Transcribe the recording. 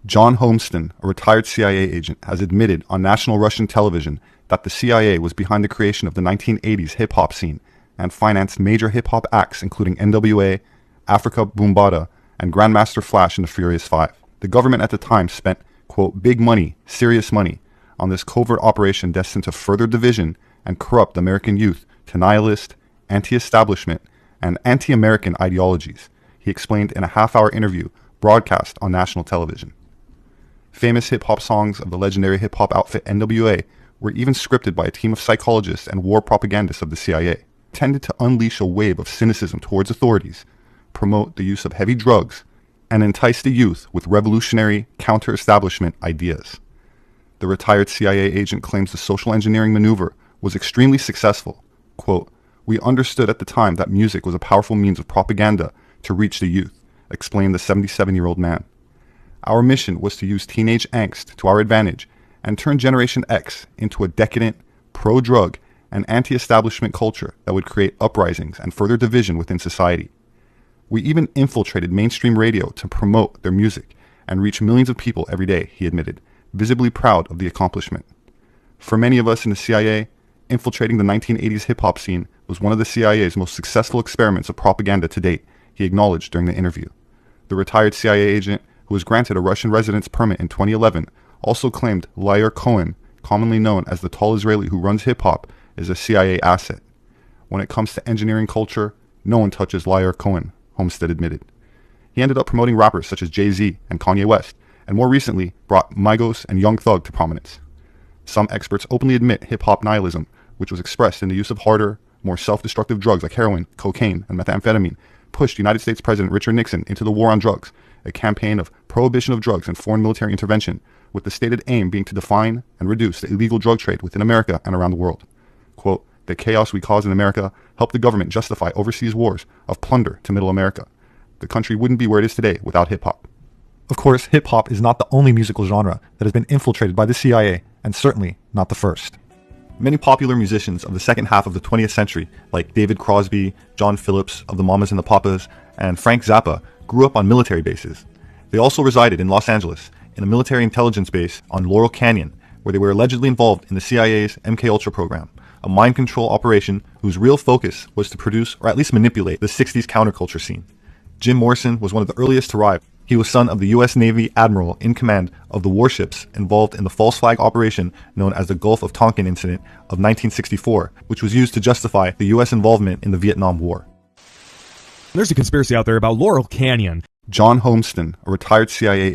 John Homston, a retired CIA agent, has admitted on national Russian television that the CIA was behind the creation of the 1980s hip-hop scene and financed major hip-hop acts including NWA, Africa Boombada, and Grandmaster Flash and the Furious Five. The government at the time spent, quote, big money, serious money, on this covert operation destined to further division and corrupt American youth to nihilist, anti-establishment, and anti-American ideologies, he explained in a half-hour interview broadcast on national television. Famous hip-hop songs of the legendary hip-hop outfit NWA were even scripted by a team of psychologists and war propagandists of the CIA, intended to unleash a wave of cynicism towards authorities, promote the use of heavy drugs, and entice the youth with revolutionary counter-establishment ideas. The retired CIA agent claims the social engineering maneuver was extremely successful. Quote, "We understood at the time that music was a powerful means of propaganda to reach the youth," explained the 77-year-old man. "Our mission was to use teenage angst to our advantage and turn Generation X into a decadent, pro-drug, and anti-establishment culture that would create uprisings and further division within society. We even infiltrated mainstream radio to promote their music and reach millions of people every day," he admitted, visibly proud of the accomplishment. For many of us in the CIA, infiltrating the 1980s hip-hop scene was one of the CIA's most successful experiments of propaganda to date, he acknowledged during the interview. The retired CIA agent, who was granted a Russian residence permit in 2011, also claimed Lyre Cohen, commonly known as the tall Israeli who runs hip-hop, is a CIA asset. "When it comes to engineering culture, no one touches Lyre Cohen," Homestead admitted. He ended up promoting rappers such as Jay-Z and Kanye West, and more recently brought Migos and Young Thug to prominence. Some experts openly admit hip-hop nihilism, which was expressed in the use of harder, more self-destructive drugs like heroin, cocaine, and methamphetamine, pushed United States President Richard Nixon into the war on drugs, a campaign of prohibition of drugs and foreign military intervention, with the stated aim being to define and reduce the illegal drug trade within America and around the world. Quote, "The chaos we cause in America helped the government justify overseas wars of plunder to Middle America. The country wouldn't be where it is today without hip-hop." Of course, hip-hop is not the only musical genre that has been infiltrated by the CIA, and certainly not the first. Many popular musicians of the second half of the 20th century, like David Crosby, John Phillips of the Mamas and the Papas, and Frank Zappa, grew up on military bases. They also resided in Los Angeles, in a military intelligence base on Laurel Canyon, where they were allegedly involved in the CIA's MKUltra program, a mind control operation whose real focus was to produce or at least manipulate the 60s counterculture scene. Jim Morrison was one of the earliest to arrive. He was son of the U.S. Navy admiral in command of the warships involved in the false flag operation known as the Gulf of Tonkin incident of 1964, which was used to justify the U.S. involvement in the Vietnam War. There's a conspiracy out there about Laurel Canyon. John Homston, a retired CIA